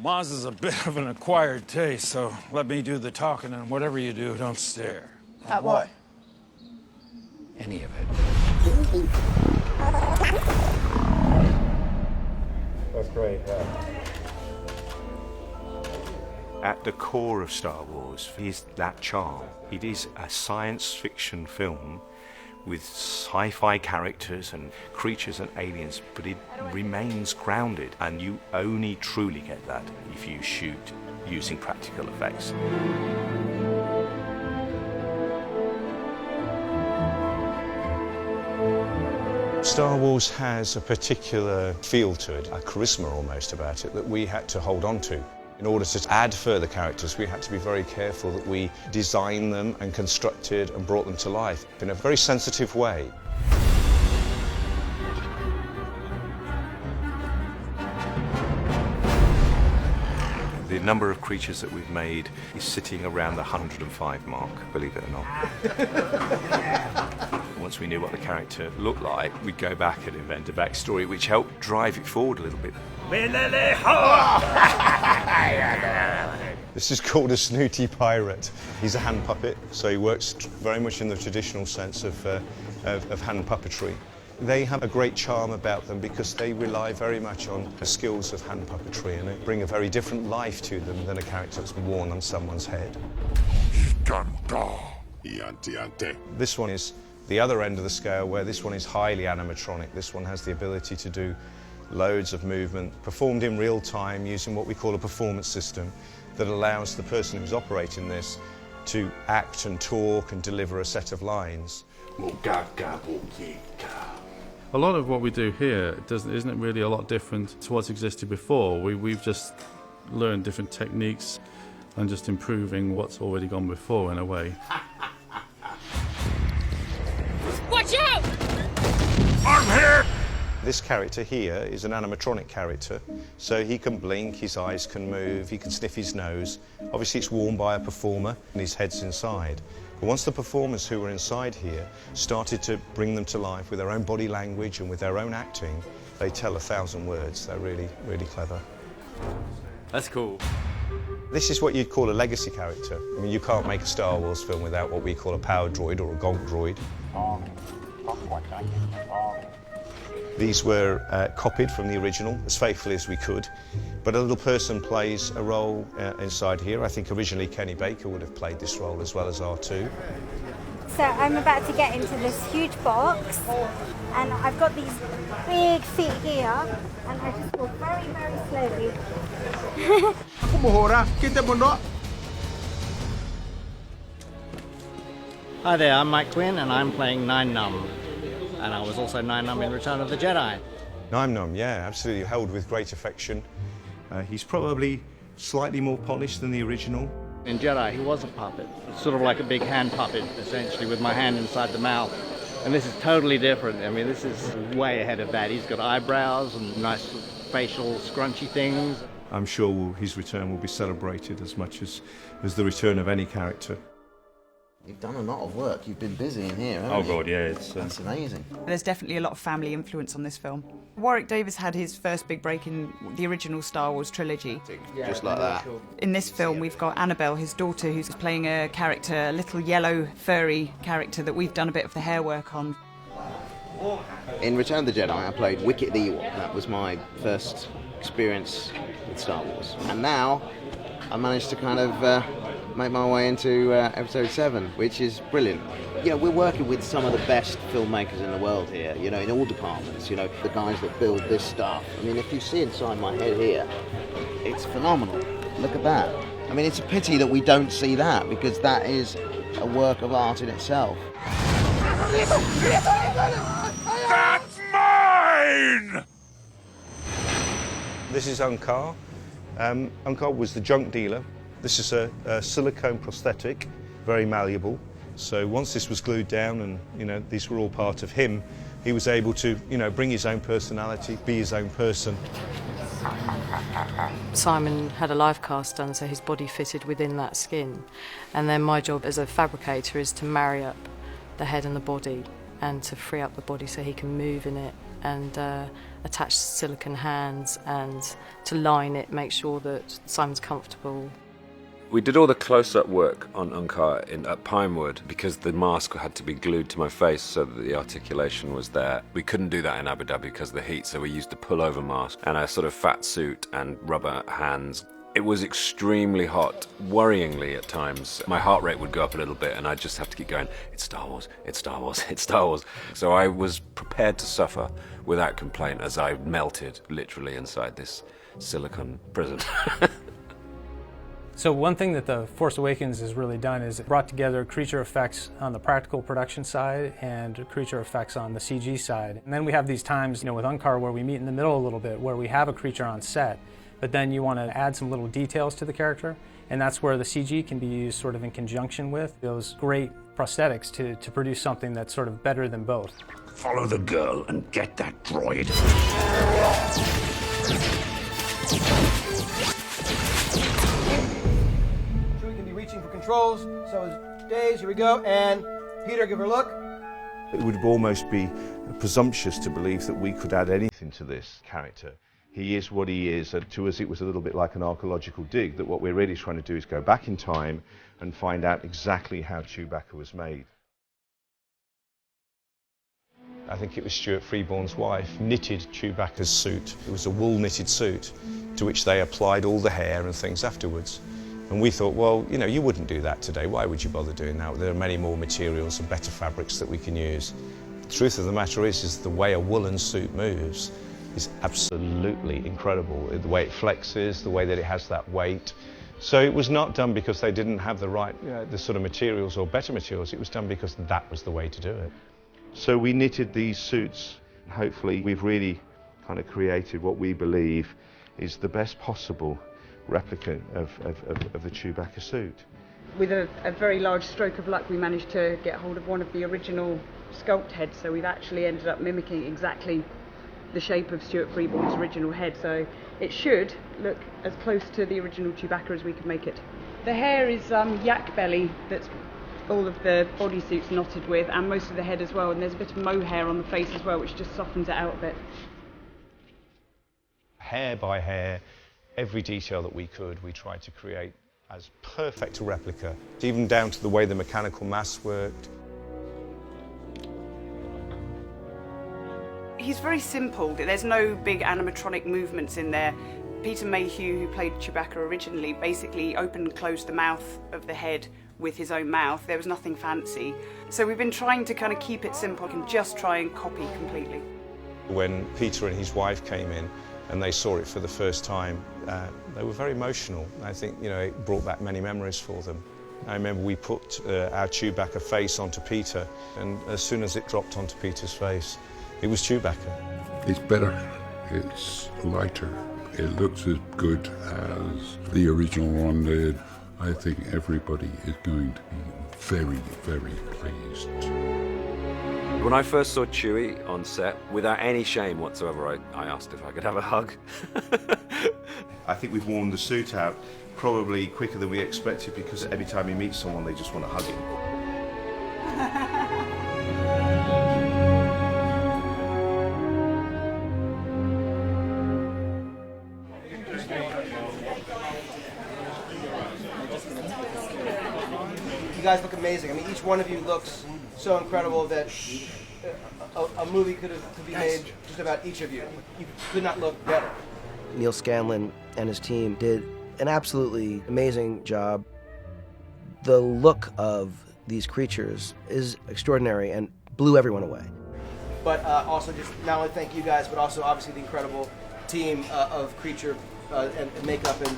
Maz is a bit of an acquired taste, so let me do the talking, and whatever you do, don't stare. At what? Any of it. That's great, yeah. At the core of Star Wars is that charm. It is a science fiction film with sci-fi characters and creatures and aliens, but it remains grounded, and you only truly get that if you shoot using practical effects. Star Wars has a particular feel to it, a charisma almost about it, that we had to hold on to. In order to add further characters, we had to be very careful that we designed them and constructed and brought them to life in a very sensitive way. The number of creatures that we've made is sitting around the 105 mark, believe it or not. Once we knew what the character looked like, we'd go back and invent a backstory which helped drive it forward a little bit. This is called a snooty pirate. He's a hand puppet, so he works very much in the traditional sense of hand puppetry. They have a great charm about them because they rely very much on the skills of hand puppetry, and they bring a very different life to them than a character that's worn on someone's head. This one is the other end of the scale, where this one is highly animatronic. This one has the ability to do loads of movement, performed in real time using what we call a performance system that allows the person who's operating this to act and talk and deliver a set of lines. A lot of what we do here isn't really a lot different to what's existed before. We've just learned different techniques and just improving what's already gone before in a way. Watch out! I'm here! This character here is an animatronic character, so he can blink, his eyes can move, he can sniff his nose. Obviously it's worn by a performer and his head's inside. But once the performers who were inside here started to bring them to life with their own body language and with their own acting, they tell 1,000 words. They're really, really clever. That's cool. This is what you'd call a legacy character. I mean, you can't make a Star Wars film without what we call a power droid or a gonk droid. These were copied from the original as faithfully as we could, but a little person plays a role inside here. I think originally Kenny Baker would have played this role as well as R2. So I'm about to get into this huge box, and I've got these big feet here, and I just walk very, very slowly. Hi there, I'm Mike Quinn, and I'm playing Nine Numb. And I was also Nine Numb in Return of the Jedi. Nine Numb, yeah, absolutely, held with great affection. He's probably slightly more polished than the original. In Jedi, he was a puppet, sort of like a big hand puppet, essentially, with my hand inside the mouth. And this is totally different. I mean, this is way ahead of that. He's got eyebrows and nice facial scrunchy things. I'm sure his return will be celebrated as much as the return of any character. You've done a lot of work. You've been busy in here, haven't you? Oh, God, yeah. That's amazing. There's definitely a lot of family influence on this film. Warwick Davis had his first big break in the original Star Wars trilogy. Just like that. In this film, we've got Annabelle, his daughter, who's playing a character, a little yellow, furry character that we've done a bit of the hair work on. In Return of the Jedi, I played Wicket the Ewok. That was my first experience with Star Wars. And now, I managed to kind of make my way into Episode 7, which is brilliant. You know, we're working with some of the best filmmakers in the world here, you know, in all departments, you know, the guys that build this stuff. I mean, if you see inside my head here, it's phenomenal. Look at that. I mean, it's a pity that we don't see that, because that is a work of art in itself. That's mine! This is Unkar. Unkar was the junk dealer. This is a silicone prosthetic, very malleable. So once this was glued down and, you know, these were all part of him, he was able to, you know, bring his own personality, be his own person. Simon had a live cast done, so his body fitted within that skin. And then my job as a fabricator is to marry up the head and the body and to free up the body so he can move in it and attach silicone hands and to line it, make sure that Simon's comfortable. We did all the close-up work on Unkar at Pinewood because the mask had to be glued to my face so that the articulation was there. We couldn't do that in Abu Dhabi because of the heat, so we used a pullover mask and a sort of fat suit and rubber hands. It was extremely hot, worryingly at times. My heart rate would go up a little bit and I'd just have to keep going, it's Star Wars, it's Star Wars, it's Star Wars. So I was prepared to suffer without complaint as I melted literally inside this silicone prison. So one thing that The Force Awakens has really done is it brought together creature effects on the practical production side and creature effects on the CG side. And then we have these times, with Unkar where we meet in the middle a little bit, where we have a creature on set, but then you want to add some little details to the character, and that's where the CG can be used sort of in conjunction with those great prosthetics to produce something that's sort of better than both. Follow the girl and get that droid. Reaching for controls, so is Days, here we go, and Peter, give her a look. It would almost be presumptuous to believe that we could add anything to this character. He is what he is, and to us it was a little bit like an archaeological dig, that what we're really trying to do is go back in time and find out exactly how Chewbacca was made. I think it was Stuart Freeborn's wife knitted Chewbacca's suit. It was a wool knitted suit to which they applied all the hair and things afterwards. And we thought, well, you wouldn't do that today. Why would you bother doing that? There are many more materials and better fabrics that we can use. The truth of the matter is the way a woolen suit moves is absolutely incredible. The way it flexes, the way that it has that weight. So it was not done because they didn't have the right, the sort of materials or better materials. It was done because that was the way to do it. So we knitted these suits. Hopefully we've really kind of created what we believe is the best possible replica of the Chewbacca suit. With a very large stroke of luck, we managed to get hold of one of the original sculpt heads, so we've actually ended up mimicking exactly the shape of Stuart Freeborn's original head, so it should look as close to the original Chewbacca as we could make it. The hair is yak belly that's all of the bodysuit's knotted with, and most of the head as well, and there's a bit of mohair on the face as well, which just softens it out a bit. Hair by hair, every detail that we could, we tried to create as perfect a replica, even down to the way the mechanical mass worked. He's very simple. There's no big animatronic movements in there. Peter Mayhew, who played Chewbacca originally, basically opened and closed the mouth of the head with his own mouth. There was nothing fancy. So we've been trying to kind of keep it simple and just try and copy completely. When Peter and his wife came in and they saw it for the first time, they were very emotional. I think, it brought back many memories for them. I remember we put our Chewbacca face onto Peter, and as soon as it dropped onto Peter's face, it was Chewbacca. It's better, it's lighter, it looks as good as the original one did. I think everybody is going to be very, very pleased. When I first saw Chewie on set, without any shame whatsoever, I asked if I could have a hug. I think we've worn the suit out probably quicker than we expected, because every time you meet someone, they just want to hug him. You guys look amazing. I mean, each one of you looks so incredible that a movie could be made just about each of you. You could not look better. Neil Scanlon and his team did an absolutely amazing job. The look of these creatures is extraordinary and blew everyone away. But also just not only thank you guys, but also obviously the incredible team of creature and makeup and...